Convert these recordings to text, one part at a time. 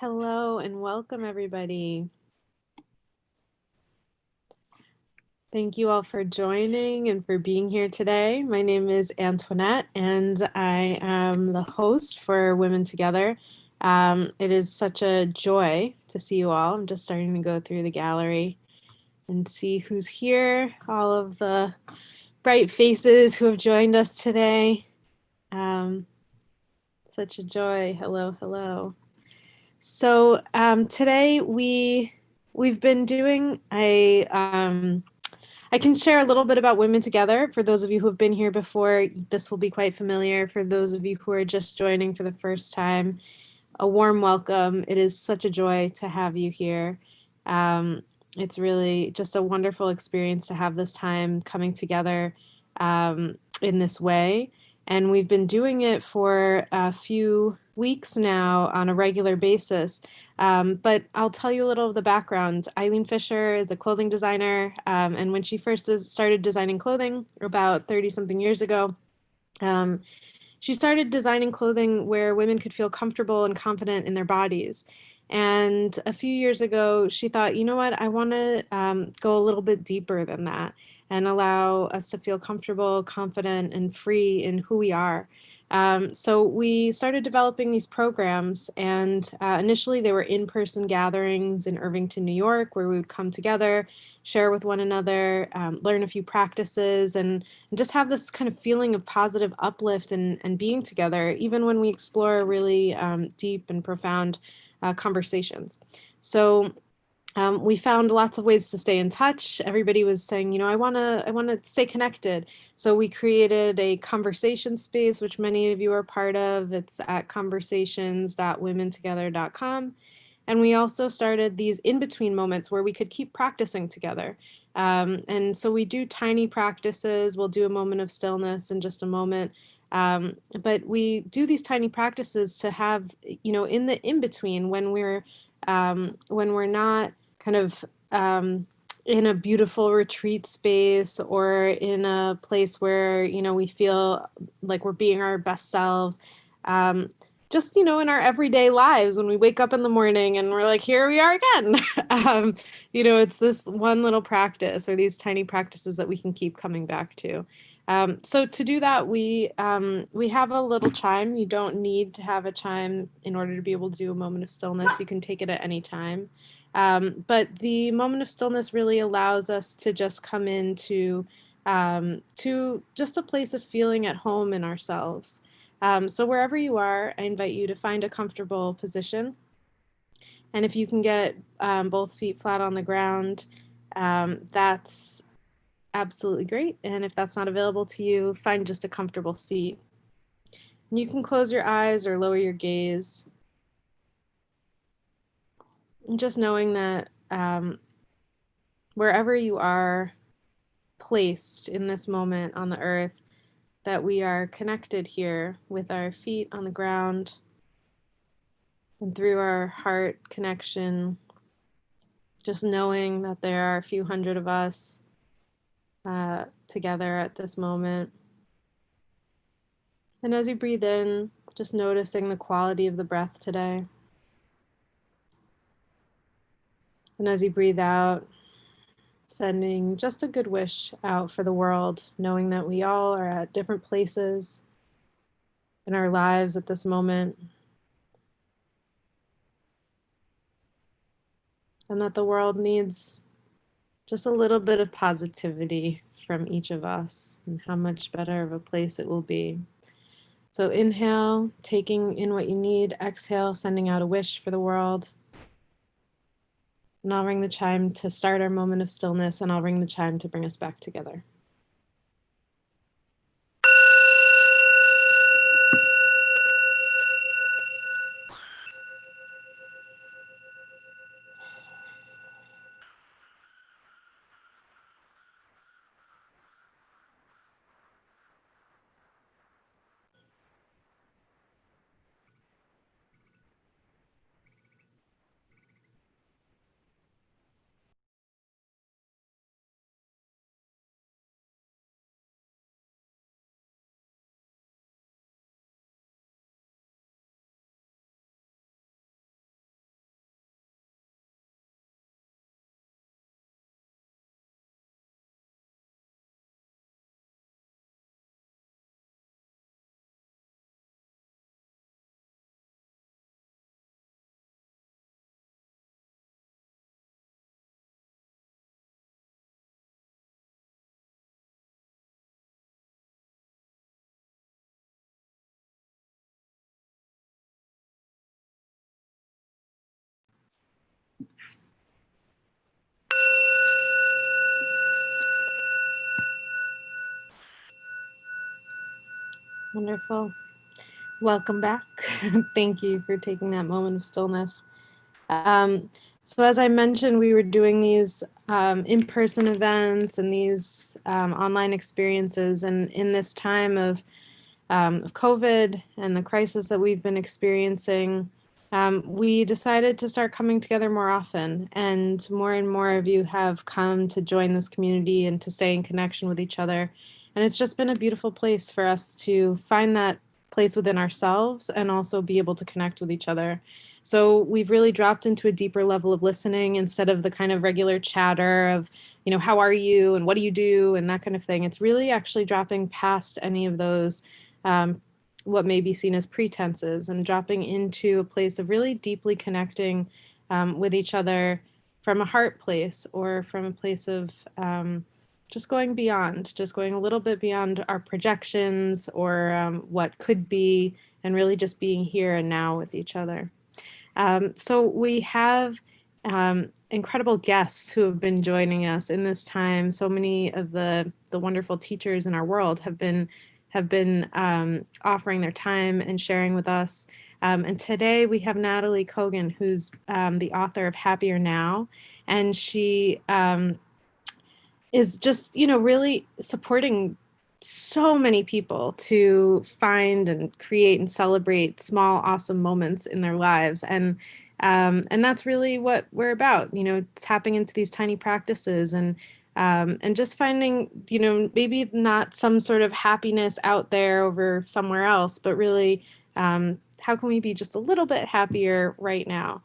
Hello and welcome, everybody. Thank you all for joining and for being here today. My name is Antoinette, and I am the host for Women Together. It is such a joy to see you all. I'm just starting to go through the gallery and see who's here, all of the bright faces who have joined us today. Such a joy. Hello, hello. So today we've been doing a I can share a little bit about Women Together. For those of you who have been here before, this will be quite familiar. For those of you who are just joining for the first time, a warm welcome. It is such a joy to have you here. It's really just a wonderful experience to have this time coming together in this way. And we've been doing it for a few weeks now on a regular basis. But I'll tell you a little of the background. Eileen Fisher is a clothing designer. And when she first started designing clothing about 30 something years ago, she started designing clothing where women could feel comfortable and confident in their bodies. And a few years ago, she thought, you know what, I want to go a little bit deeper than that and allow us to feel comfortable, confident, and free in who we are. So we started developing these programs, and initially they were in-person gatherings in Irvington, New York, where we would come together, share with one another, learn a few practices, and just have this kind of feeling of positive uplift and being together, even when we explore really deep and profound conversations. So we found lots of ways to stay in touch. Everybody was saying, you know, I want to stay connected. So we created a conversation space, which many of you are part of. It's at conversations.womentogether.com. And we also started these in-between moments where we could keep practicing together. And so we do tiny practices. We'll do a moment of stillness in just a moment. But we do these tiny practices to have, you know, in the in-between when we're not kind of in a beautiful retreat space or in a place where, you know, we feel like we're being our best selves. Just, you know, in our everyday lives when we wake up in the morning and we're like, here we are again. You know, it's this one little practice or these tiny practices that we can keep coming back to. So to do that, we have a little chime. You don't need to have a chime in order to be able to do a moment of stillness. You can take it at any time. But the moment of stillness really allows us to just come into to just a place of feeling at home in ourselves. So wherever you are, I invite you to find a comfortable position. And if you can get both feet flat on the ground, that's absolutely great. And if that's not available to you, find just a comfortable seat. And you can close your eyes or lower your gaze. And just knowing that wherever you are placed in this moment on the earth, that we are connected here with our feet on the ground and through our heart connection, just knowing that there are a few hundred of us together at this moment. And as you breathe in, just noticing the quality of the breath today. And as you breathe out, sending just a good wish out for the world, knowing that we all are at different places in our lives at this moment. And that the world needs just a little bit of positivity from each of us and how much better of a place it will be. So inhale, taking in what you need. Exhale, sending out a wish for the world. And I'll ring the chime to start our moment of stillness, and I'll ring the chime to bring us back together. Wonderful. Welcome back. Thank you for taking that moment of stillness. So as I mentioned, we were doing these in-person events and these online experiences, and in this time of COVID and the crisis that we've been experiencing, we decided to start coming together more often, and more of you have come to join this community and to stay in connection with each other. And it's just been a beautiful place for us to find that place within ourselves and also be able to connect with each other. So we've really dropped into a deeper level of listening instead of the kind of regular chatter of, how are you and what do you do and that kind of thing. It's really actually dropping past any of those what may be seen as pretenses and dropping into a place of really deeply connecting with each other from a heart place or from a place of just going beyond, just going a little bit beyond our projections or what could be, and really just being here and now with each other. So we have incredible guests who have been joining us in this time. So many of the wonderful teachers in our world have been offering their time and sharing with us. And today we have Nataly Kogan, who's the author of Happier Now, and she is just, really supporting so many people to find and create and celebrate small, awesome moments in their lives. And that's really what we're about, tapping into these tiny practices and just finding, maybe not some sort of happiness out there over somewhere else, but really, how can we be just a little bit happier right now?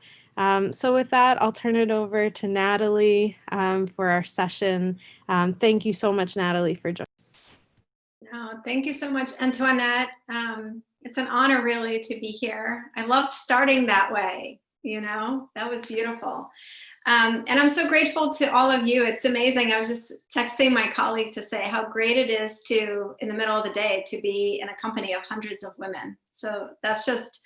So with that, I'll turn it over to Nataly for our session. Thank you so much, Nataly, for joining us. Oh, thank you so much, Antoinette. It's an honor really to be here. I love starting that way, that was beautiful. And I'm so grateful to all of you. It's amazing. I was just texting my colleague to say how great it is to, in the middle of the day, to be in a company of hundreds of women. So that's just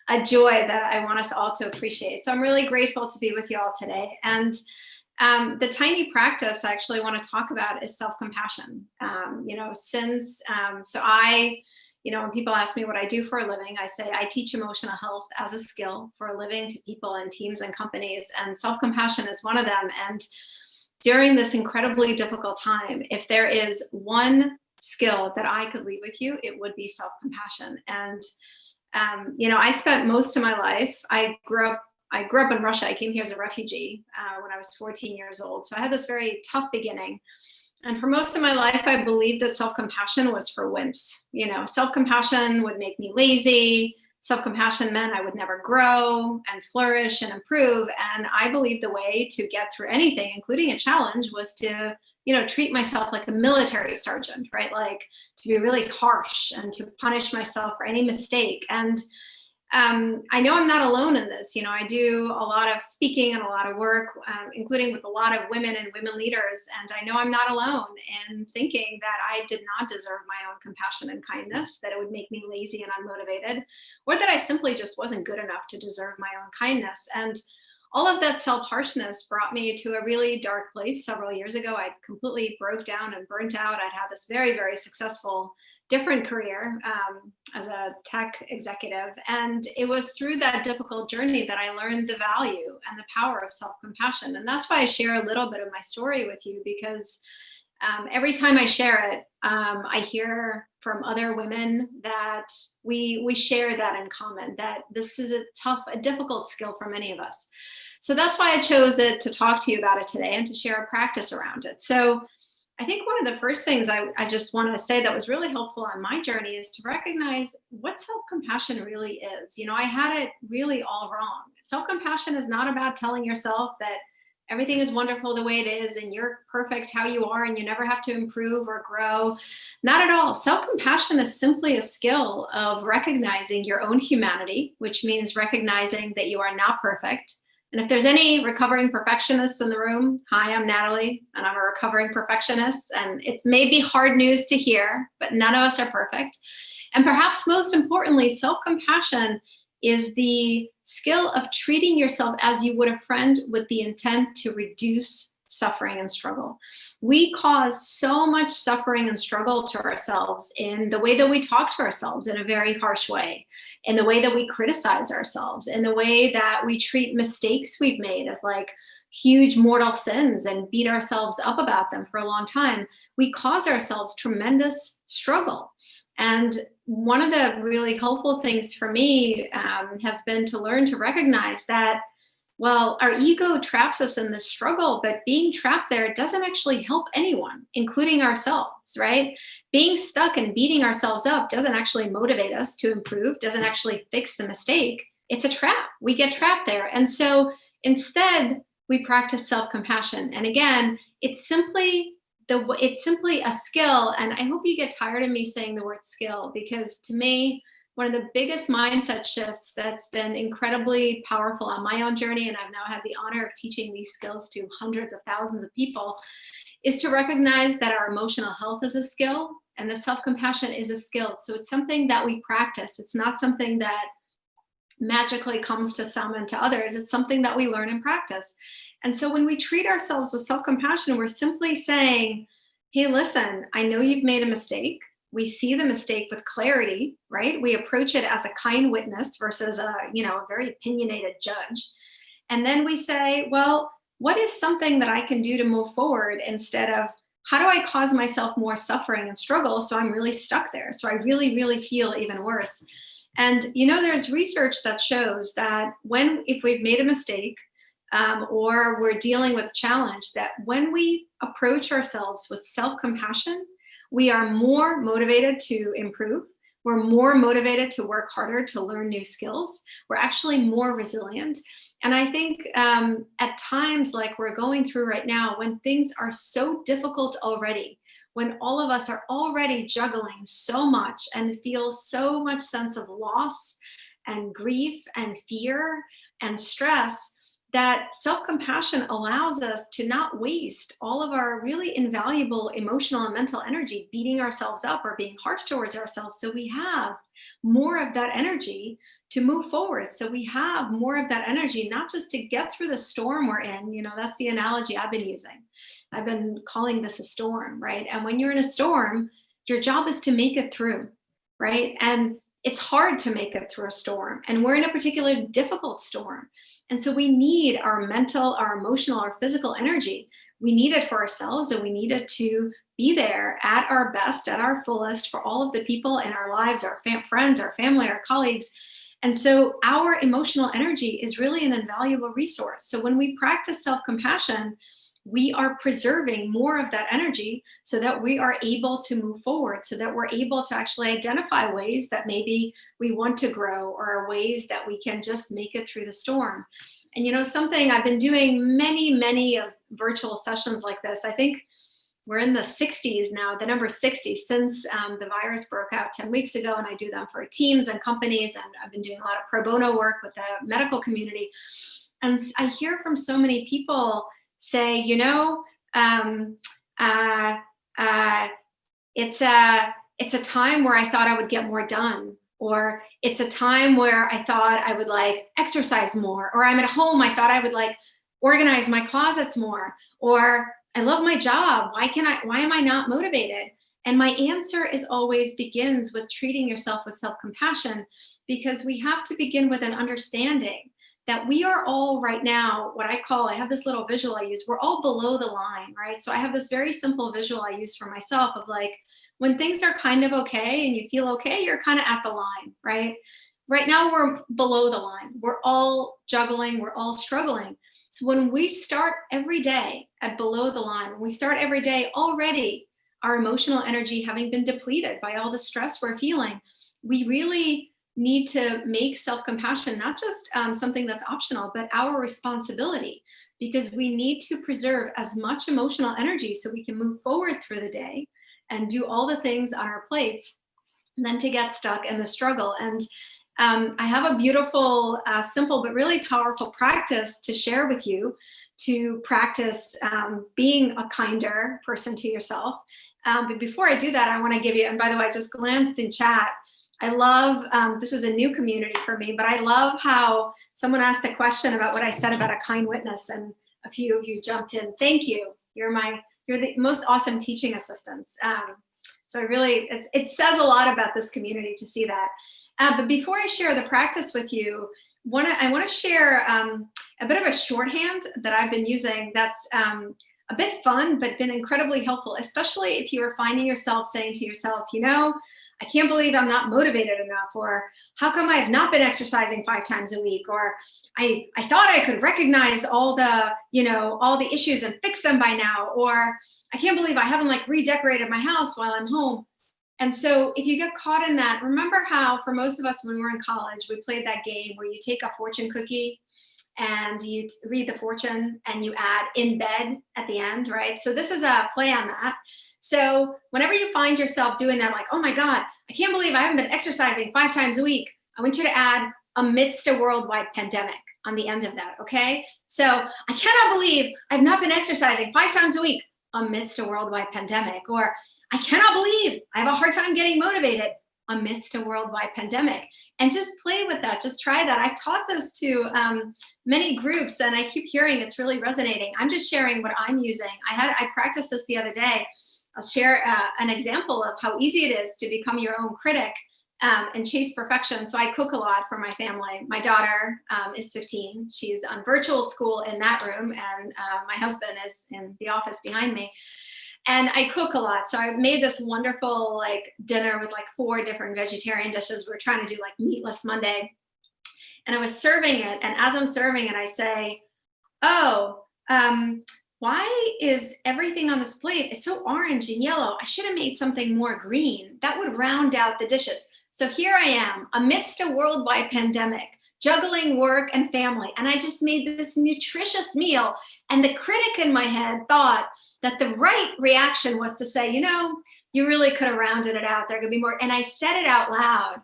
a joy that I want us all to appreciate. So I'm really grateful to be with you all today. And the tiny practice I actually want to talk about is self-compassion. When people ask me what I do for a living, I say I teach emotional health as a skill for a living to people and teams and companies, and self-compassion is one of them. And during this incredibly difficult time, if there is one skill that I could leave with you, it would be self-compassion. And I spent most of my life, I grew up in Russia. I came here as a refugee when I was 14 years old. So I had this very tough beginning. And for most of my life, I believed that self-compassion was for wimps. Self-compassion would make me lazy. Self-compassion meant I would never grow and flourish and improve. And I believed the way to get through anything, including a challenge, was to, treat myself like a military sergeant, right? Like to be really harsh and to punish myself for any mistake. And I know I'm not alone in this. I do a lot of speaking and a lot of work, including with a lot of women and women leaders. And I know I'm not alone in thinking that I did not deserve my own compassion and kindness, that it would make me lazy and unmotivated, or that I simply just wasn't good enough to deserve my own kindness. And all of that self-harshness brought me to a really dark place several years ago. I completely broke down and burnt out. I'd had this very, very successful different career as a tech executive. And it was through that difficult journey that I learned the value and the power of self-compassion. And that's why I share a little bit of my story with you, because every time I share it, I hear from other women that we share that in common, that this is a difficult skill for many of us. So that's why I chose it to talk to you about it today and to share a practice around it. So I think one of the first things I just want to say that was really helpful on my journey is to recognize what self-compassion really is. I had it really all wrong. Self-compassion is not about telling yourself that everything is wonderful the way it is and you're perfect how you are and you never have to improve or grow. Not at all. Self-compassion is simply a skill of recognizing your own humanity, which means recognizing that you are not perfect. And if there's any recovering perfectionists in the room, hi, I'm Nataly, and I'm a recovering perfectionist. And it's maybe hard news to hear, but none of us are perfect. And perhaps most importantly, self-compassion is the skill of treating yourself as you would a friend with the intent to reduce suffering and struggle. We cause so much suffering and struggle to ourselves in the way that we talk to ourselves in a very harsh way, in the way that we criticize ourselves, in the way that we treat mistakes we've made as like huge mortal sins and beat ourselves up about them for a long time. We cause ourselves tremendous struggle. And one of the really helpful things for me has been to learn to recognize that, well, our ego traps us in this struggle, but being trapped there doesn't actually help anyone, including ourselves, right? Being stuck and beating ourselves up doesn't actually motivate us to improve, doesn't actually fix the mistake. It's a trap. We get trapped there. And so instead, we practice self-compassion. And again, it's simply a skill. And I hope you get tired of me saying the word skill, because to me, one of the biggest mindset shifts that's been incredibly powerful on my own journey, and I've now had the honor of teaching these skills to hundreds of thousands of people, is to recognize that our emotional health is a skill and that self-compassion is a skill. So it's something that we practice. It's not something that magically comes to some and to others. It's something that we learn and practice. And so when we treat ourselves with self-compassion, we're simply saying, hey, listen, I know you've made a mistake. We see the mistake with clarity, right? We approach it as a kind witness versus a very opinionated judge. And then we say, well, what is something that I can do to move forward, instead of how do I cause myself more suffering and struggle so I'm really stuck there, so I really, really feel even worse? And there's research that shows that if we've made a mistake, or we're dealing with a challenge, that when we approach ourselves with self-compassion, we are more motivated to improve. We're more motivated to work harder, to learn new skills. We're actually more resilient. And I think at times like we're going through right now, when things are so difficult already, when all of us are already juggling so much and feel so much sense of loss and grief and fear and stress, that self-compassion allows us to not waste all of our really invaluable emotional and mental energy beating ourselves up or being harsh towards ourselves. So we have more of that energy to move forward. So we have more of that energy, not just to get through the storm we're in. That's the analogy I've been using. I've been calling this a storm, right? And when you're in a storm, your job is to make it through, right? And it's hard to make it through a storm. And we're in a particularly difficult storm. And so we need our mental, our emotional, our physical energy. We need it for ourselves, and we need it to be there at our best, at our fullest for all of the people in our lives, our friends, our family, our colleagues. And so our emotional energy is really an invaluable resource. So when we practice self-compassion, we are preserving more of that energy so that we are able to move forward, so that we're able to actually identify ways that maybe we want to grow, or ways that we can just make it through the storm. And something I've been doing many of virtual sessions like this. I think we're in the 60s now, the number 60, since the virus broke out 10 weeks ago. And I do them for teams and companies. And I've been doing a lot of pro bono work with the medical community. And I hear from so many people say, it's a time where I thought I would get more done, or it's a time where I thought I would like exercise more, or I'm at home, I thought I would like organize my closets more, or I love my job, why am I not motivated? And my answer is always begins with treating yourself with self-compassion, because we have to begin with an understanding that we are all right now, I have this little visual I use, we're all below the line, right? So I have this very simple visual I use for myself of like, when things are kind of okay and you feel okay, you're kind of at the line, right? Right now we're below the line. We're all juggling, we're all struggling. So when we start every day at below the line, when we start every day already, our emotional energy having been depleted by all the stress we're feeling, we really need to make self-compassion not just something that's optional, but our responsibility, because we need to preserve as much emotional energy so we can move forward through the day and do all the things on our plates than to get stuck in the struggle. And I have a beautiful, simple, but really powerful practice to share with you to practice being a kinder person to yourself. But before I do that, I want to give you, and by the way, I just glanced in chat. I love, this is a new community for me, but I love how someone asked a question about what I said about a kind witness. And a a few of you jumped in. Thank you. You're the most awesome teaching assistants. So it says a lot about this community to see that. But before I share the practice with you, I want to share a bit of a shorthand that I've been using that's a bit fun, but been incredibly helpful, especially if you are finding yourself saying to yourself, I can't believe I'm not motivated enough, or how come I have not been exercising 5 times a week, or I thought I could recognize all the issues and fix them by now, or I can't believe I haven't redecorated my house while I'm home. And so if you get caught in that, remember how for most of us when we're in college, we played that game where you take a fortune cookie and you read the fortune and you add in bed at the end, right? So this is a play on that. So whenever you find yourself doing that, oh my God, I can't believe I haven't been exercising 5 times a week, I want you to add amidst a worldwide pandemic on the end of that, okay? So I cannot believe I've not been exercising 5 times a week amidst a worldwide pandemic, or I cannot believe I have a hard time getting motivated amidst a worldwide pandemic. And just play with that, just try that. I've taught this to many groups and I keep hearing it's really resonating. I'm just sharing what I'm using. I practiced this the other day. I'll share an example of how easy it is to become your own critic and chase perfection. So I cook a lot for my family. My daughter is 15. She's on virtual school in that room, and my husband is in the office behind me. And I cook a lot. So I made this wonderful dinner with 4 different vegetarian dishes. We're trying to do Meatless Monday. And I was serving it. And as I'm serving it, I say, why is everything on this plate, it's so orange and yellow? I should have made something more green. That would round out the dishes. So here I am amidst a worldwide pandemic, juggling work and family. And I just made this nutritious meal. And the critic in my head thought that the right reaction was to say, you really could have rounded it out. There could be more. And I said it out loud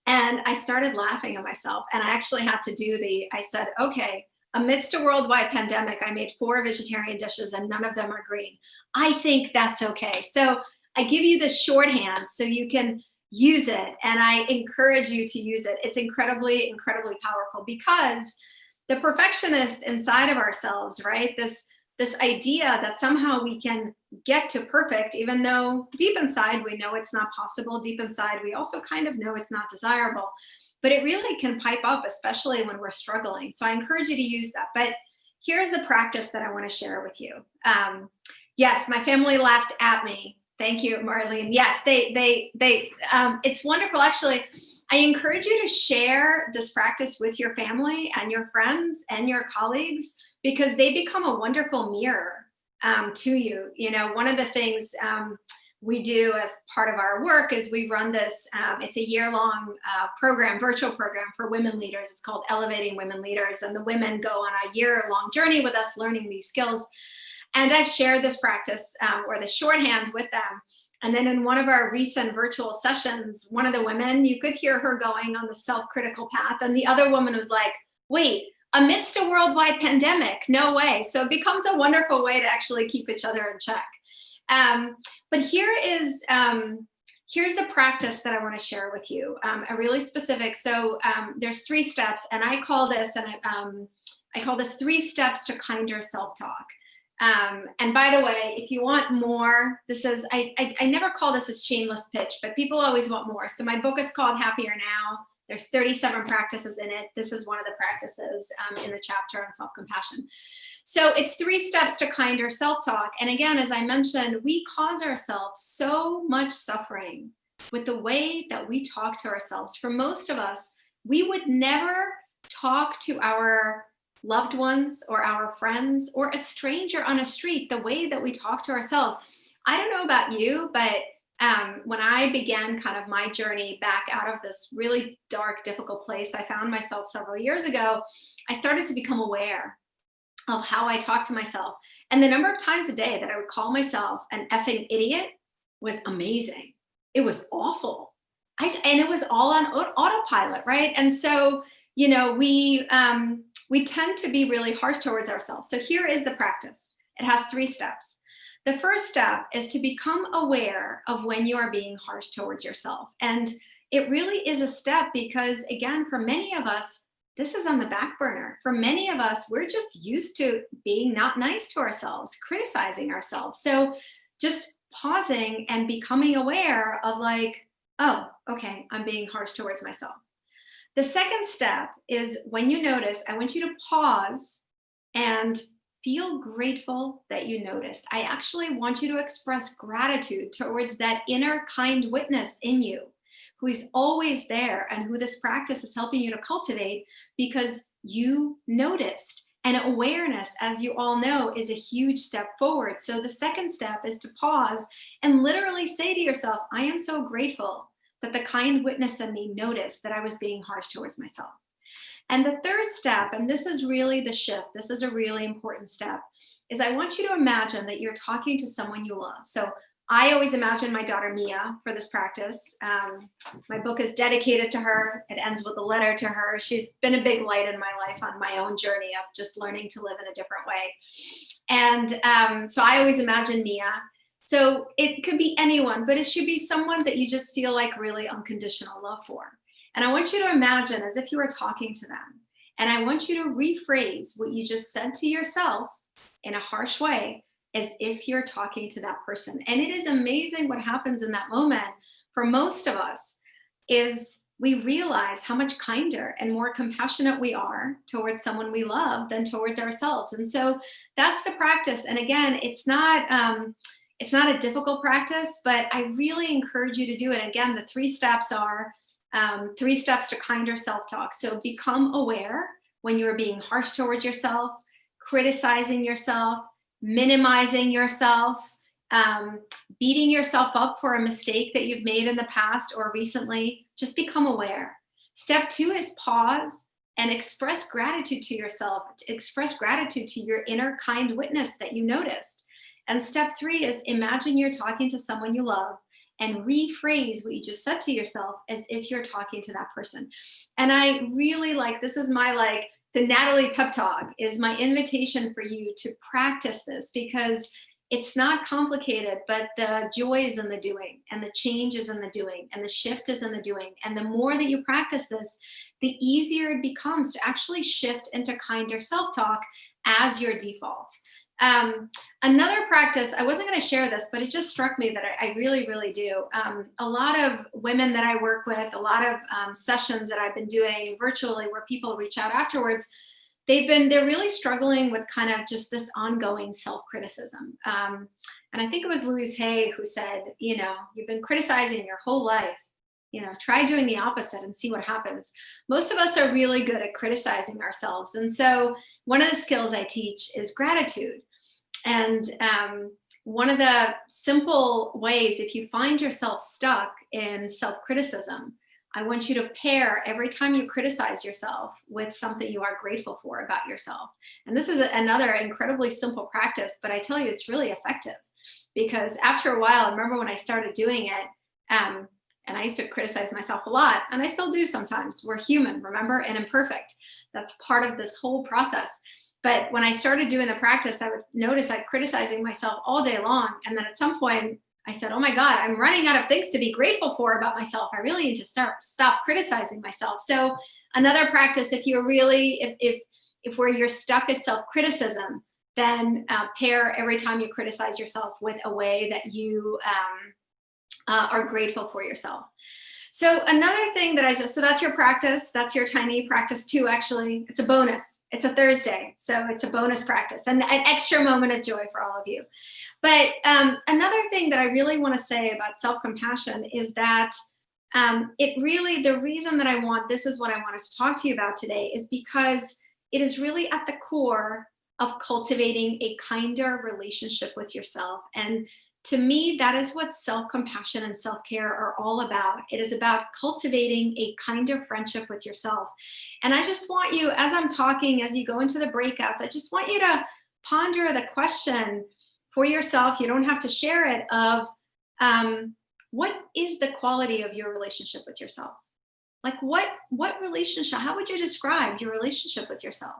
and I started laughing at myself. And I actually had to I said, okay, amidst a worldwide pandemic, I made 4 vegetarian dishes and none of them are green. I think that's okay. So I give you this shorthand so you can use it. And I encourage you to use it. It's incredibly, incredibly powerful because the perfectionist inside of ourselves, right? This idea that somehow we can get to perfect, even though deep inside we know it's not possible. Deep inside, we also kind of know it's not desirable. But it really can pipe up, especially when we're struggling. So I encourage you to use that. But here's the practice that I want to share with you. Yes, my family laughed at me. Thank you, Marlene. Yes, it's wonderful. Actually, I encourage you to share this practice with your family and your friends and your colleagues because they become a wonderful mirror to you. One of the things we do as part of our work is we run this, it's a year-long virtual program for women leaders. It's called Elevating Women Leaders. And the women go on a year-long journey with us learning these skills. And I've shared this practice or the shorthand with them. And then in one of our recent virtual sessions, one of the women, you could hear her going on the self-critical path. And the other woman was like, wait, amidst a worldwide pandemic, no way. So it becomes a wonderful way to actually keep each other in check. But here's the practice that I want to share with you, a really specific. So there's 3 steps, and I call this 3 steps to kinder self-talk. And by the way, if you want more, I never call this a shameless pitch, but people always want more. So my book is called Happier Now. There's 37 practices in it. This is one of the practices in the chapter on self-compassion. So it's 3 steps to kinder self-talk. And again, as I mentioned, we cause ourselves so much suffering with the way that we talk to ourselves. For most of us, we would never talk to our loved ones or our friends or a stranger on a street the way that we talk to ourselves. I don't know about you, but when I began kind of my journey back out of this really dark, difficult place I found myself several years ago, I started to become aware of how I talk to myself. And the number of times a day that I would call myself an effing idiot was amazing. It was awful. And it was all on autopilot, right? And so, we tend to be really harsh towards ourselves. So here is the practice. It has 3 steps. The first step is to become aware of when you are being harsh towards yourself. And it really is a step because, again, for many of us, this is on the back burner. For many of us, we're just used to being not nice to ourselves, criticizing ourselves. So just pausing and becoming aware of like, oh, okay, I'm being harsh towards myself. The second step is when you notice, I want you to pause and feel grateful that you noticed. I actually want you to express gratitude towards that inner kind witness in you who is always there and who this practice is helping you to cultivate because you noticed. And awareness, as you all know, is a huge step forward. So the second step is to pause and literally say to yourself, I am so grateful that the kind witness in me noticed that I was being harsh towards myself. And the third step, and this is really the shift, this is a really important step, is I want you to imagine that you're talking to someone you love. So I always imagine my daughter Mia for this practice. My book is dedicated to her. It ends with a letter to her. She's been a big light in my life on my own journey of just learning to live in a different way. And so I always imagine Mia. So it could be anyone, but it should be someone that you just feel like really unconditional love for. And I want you to imagine as if you were talking to them. And I want you to rephrase what you just said to yourself in a harsh way as if you're talking to that person. And it is amazing what happens in that moment for most of us is we realize how much kinder and more compassionate we are towards someone we love than towards ourselves. And so that's the practice. And again, it's not a difficult practice, but I really encourage you to do it. Again, the 3 steps are 3 steps to kinder self-talk. So become aware when you're being harsh towards yourself, criticizing yourself, minimizing yourself, beating yourself up for a mistake that you've made in the past or recently. Just become aware. Step 2 is pause and express gratitude to yourself, express gratitude to your inner kind witness that you noticed. And step 3 is imagine you're talking to someone you love and rephrase what you just said to yourself as if you're talking to that person. And I really like, this is my like, the Nataly pep talk is my invitation for you to practice this because it's not complicated, but the joy is in the doing and the change is in the doing and the shift is in the doing. And the more that you practice this, the easier it becomes to actually shift into kinder self-talk as your default. Another practice, I wasn't going to share this, but it just struck me that I really, really do. A lot of women that I work with, a lot of sessions that I've been doing virtually where people reach out afterwards, they're really struggling with kind of just this ongoing self-criticism. And I think it was Louise Hay who said, you've been criticizing your whole life. Try doing the opposite and see what happens. Most of us are really good at criticizing ourselves. And so one of the skills I teach is gratitude. And one of the simple ways, if you find yourself stuck in self-criticism, I want you to pair every time you criticize yourself with something you are grateful for about yourself. And this is another incredibly simple practice, but I tell you, it's really effective because after a while, I remember when I started doing it, and I used to criticize myself a lot, and I still do sometimes. We're human, remember, and imperfect. That's part of this whole process. But when I started doing the practice, I would notice I'd criticizing myself all day long. And then at some point, I said, oh my God, I'm running out of things to be grateful for about myself. I really need to stop criticizing myself. So another practice, if you're really, if where you're stuck is self-criticism, then pair every time you criticize yourself with a way that you are grateful for yourself. So another thing that so that's your practice. That's your tiny practice 2, actually. It's a bonus. It's a Thursday. So it's a bonus practice and an extra moment of joy for all of you. But another thing that I really want to say about self-compassion is that the reason that this is what I wanted to talk to you about today is because it is really at the core of cultivating a kinder relationship with yourself. And to me, that is what self-compassion and self-care are all about. It is about cultivating a kinder friendship with yourself. And I just want you, as I'm talking, as you go into the breakouts, I just want you to ponder the question for yourself. You don't have to share it of what is the quality of your relationship with yourself? Like what relationship, how would you describe your relationship with yourself?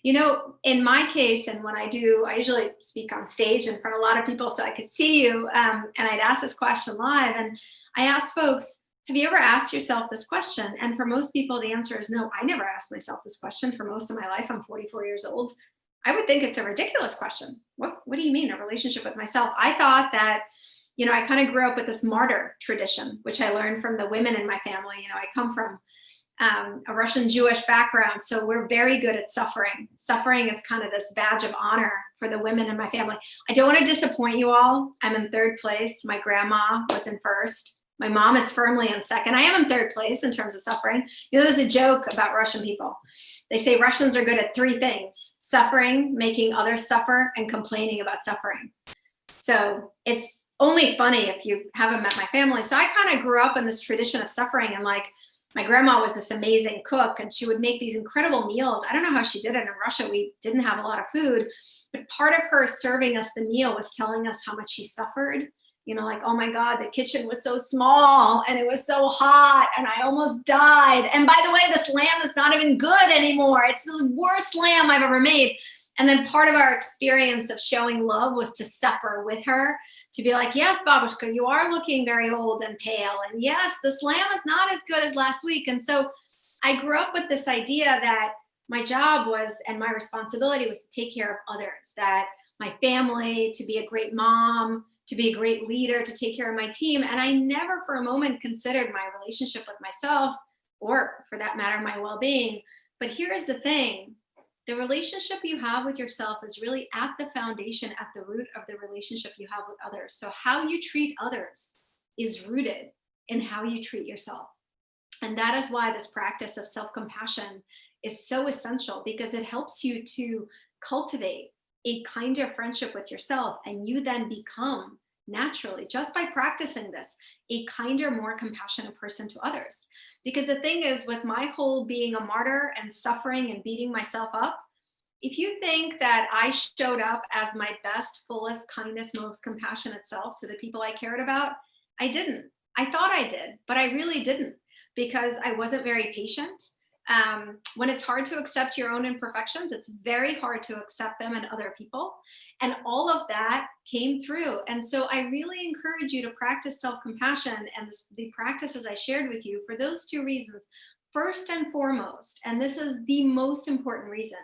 In my case, and when I usually speak on stage in front of a lot of people so I could see you, and I'd ask this question live, and I ask folks, Have you ever asked yourself this question? And for most people, the answer is no. I never asked myself this question for most of my life. I'm 44 years old. I would think it's a ridiculous question. What do you mean, a relationship with myself? I thought that, I kind of grew up with this martyr tradition, which I learned from the women in my family. I come from a Russian Jewish background, so we're very good at suffering. Suffering is kind of this badge of honor for the women in my family. I don't want to disappoint you all. I'm in third place. My grandma was in first. My mom is firmly in second. I am in third place in terms of suffering. There's a joke about Russian people. They say Russians are good at three things: suffering, making others suffer, and complaining about suffering. So it's only funny if you haven't met my family. So I kind of grew up in this tradition of suffering, and like, my grandma was this amazing cook, and she would make these incredible meals. I don't know how she did it. In Russia, we didn't have a lot of food, but part of her serving us the meal was telling us how much she suffered. Like, oh my God, the kitchen was so small and it was so hot and I almost died. And by the way, this lamb is not even good anymore. It's the worst lamb I've ever made. And then part of our experience of showing love was to suffer with her, to be like, yes, babushka, you are looking very old and pale. And yes, this lamb is not as good as last week. And so I grew up with this idea that my job was, and my responsibility was, to take care of others, that my family, to be a great mom, to be a great leader, to take care of my team. And I never for a moment considered my relationship with myself, or for that matter, my well-being. But here's the thing. The relationship you have with yourself is really at the foundation, at the root of the relationship you have with others. So how you treat others is rooted in how you treat yourself. And that is why this practice of self-compassion is so essential, because it helps you to cultivate a kinder friendship with yourself. And you then become, naturally, just by practicing this, a kinder, more compassionate person to others. Because the thing is, with my whole being a martyr and suffering and beating myself up, if you think that I showed up as my best, fullest, kindest, most compassionate self to the people I cared about, I didn't. I thought I did, but I really didn't, because I wasn't very patient. When it's hard to accept your own imperfections, it's very hard to accept them in other people. And all of that came through. And so I really encourage you to practice self-compassion and the practices I shared with you for those two reasons. First and foremost, and this is the most important reason,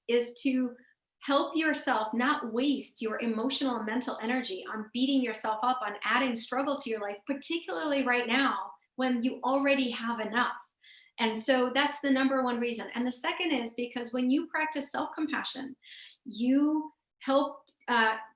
is to help yourself not waste your emotional and mental energy on beating yourself up, on adding struggle to your life, particularly right now when you already have enough. And so that's the number one reason. And the second is because when you practice self-compassion, you help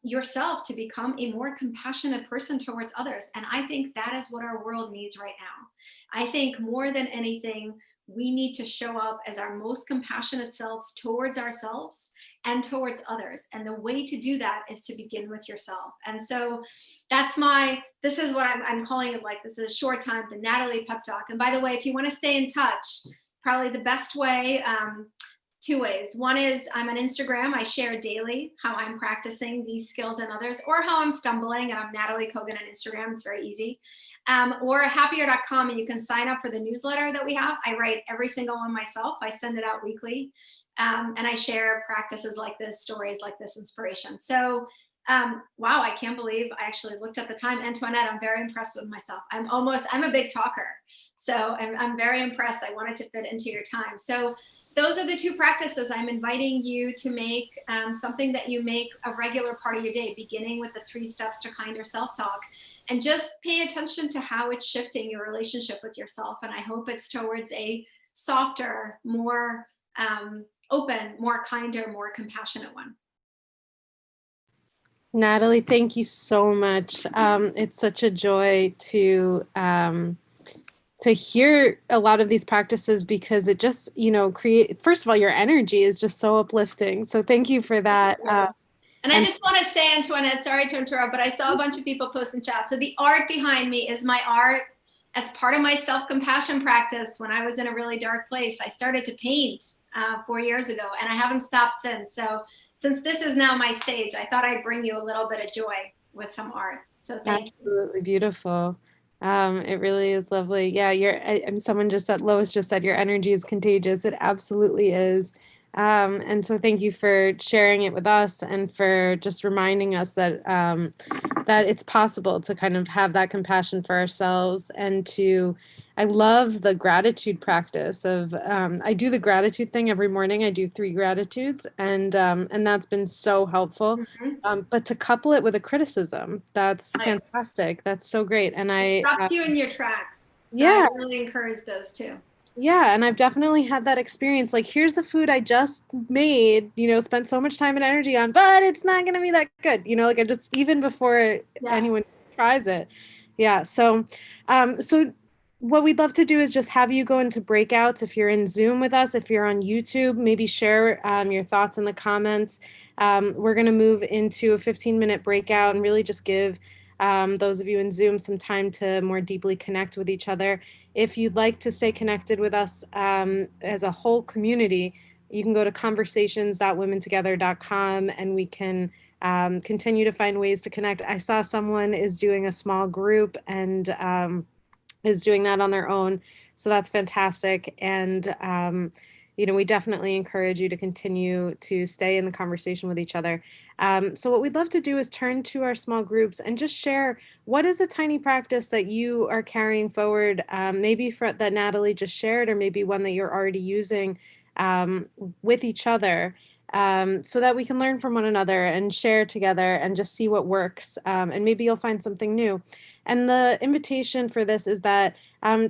yourself to become a more compassionate person towards others. And I think that is what our world needs right now. I think more than anything, we need to show up as our most compassionate selves towards ourselves and towards others. And the way to do that is to begin with yourself. And so this is what I'm calling it, like, this is a short time, the Nataly pep talk. And by the way, if you want to stay in touch, probably the best way, two ways. One is I'm on Instagram. I share daily how I'm practicing these skills and others, or how I'm stumbling, and I'm Nataly Kogan on Instagram. It's very easy. Or happier.com, and you can sign up for the newsletter that we have. I write every single one myself. I send it out weekly. And I share practices like this, stories like this, inspiration. So wow, I can't believe I actually looked at the time. Antoinette, I'm very impressed with myself. I'm a big talker. So I'm very impressed. I wanted to fit into your time. So those are the two practices I'm inviting you to make something that you make a regular part of your day, beginning with the 3 steps to kinder self-talk. And just pay attention to how it's shifting your relationship with yourself. And I hope it's towards a softer, more open, more kinder, more compassionate one. Nataly, thank you so much. It's such a joy to hear a lot of these practices, because it just, first of all, your energy is just so uplifting. So thank you for that. And I just want to say, Antoinette, sorry to interrupt, but I saw a bunch of people post in chat. So the art behind me is my art as part of my self-compassion practice. When I was in a really dark place, I started to paint 4 years ago, and I haven't stopped since. So since this is now my stage, I thought I'd bring you a little bit of joy with some art. So thank you. Absolutely beautiful. It really is lovely. Yeah, someone just said, Lois just said, your energy is contagious. It absolutely is. And so thank you for sharing it with us and for just reminding us that that it's possible to kind of have that compassion for ourselves and to, I love the gratitude practice of, I do the gratitude thing every morning. I do 3 gratitudes and that's been so helpful. Mhm. But to couple it with a criticism, that's Right. fantastic. That's so great. And It I, stops you in your tracks. So I yeah, really encourage those too. yeah, and I've definitely had that experience. Like, here's the food I just made, spent so much time and energy on, but it's not going to be that good. Like I just, even before Yes. anyone tries it. Yeah. So what we'd love to do is just have you go into breakouts. If you're in Zoom with us, if you're on YouTube, maybe share your thoughts in the comments. We're going to move into a 15-minute breakout and really just give those of you in Zoom some time to more deeply connect with each other. If you'd like to stay connected with us as a whole community, you can go to conversations.womentogether.com and we can continue to find ways to connect. I saw someone is doing a small group and is doing that on their own. So that's fantastic. And, we definitely encourage you to continue to stay in the conversation with each other. So what we'd love to do is turn to our small groups and just share what is a tiny practice that you are carrying forward, maybe that Nataly just shared, or maybe one that you're already using with each other. So that we can learn from one another and share together and just see what works. And maybe you'll find something new. And the invitation for this is that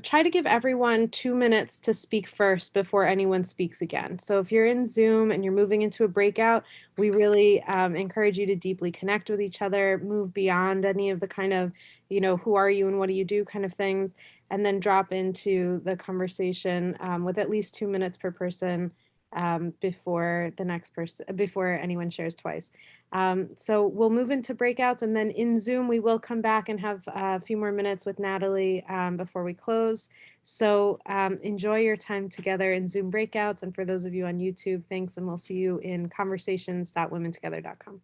try to give everyone 2 minutes to speak first before anyone speaks again. So if you're in Zoom and you're moving into a breakout, we really encourage you to deeply connect with each other, move beyond any of the kind of, who are you and what do you do kind of things, and then drop into the conversation with at least 2 minutes per person before the next person, before anyone shares twice. So we'll move into breakouts, and then in Zoom, we will come back and have a few more minutes with Nataly before we close. So enjoy your time together in Zoom breakouts. And for those of you on YouTube, thanks, and we'll see you in conversations.womentogether.com.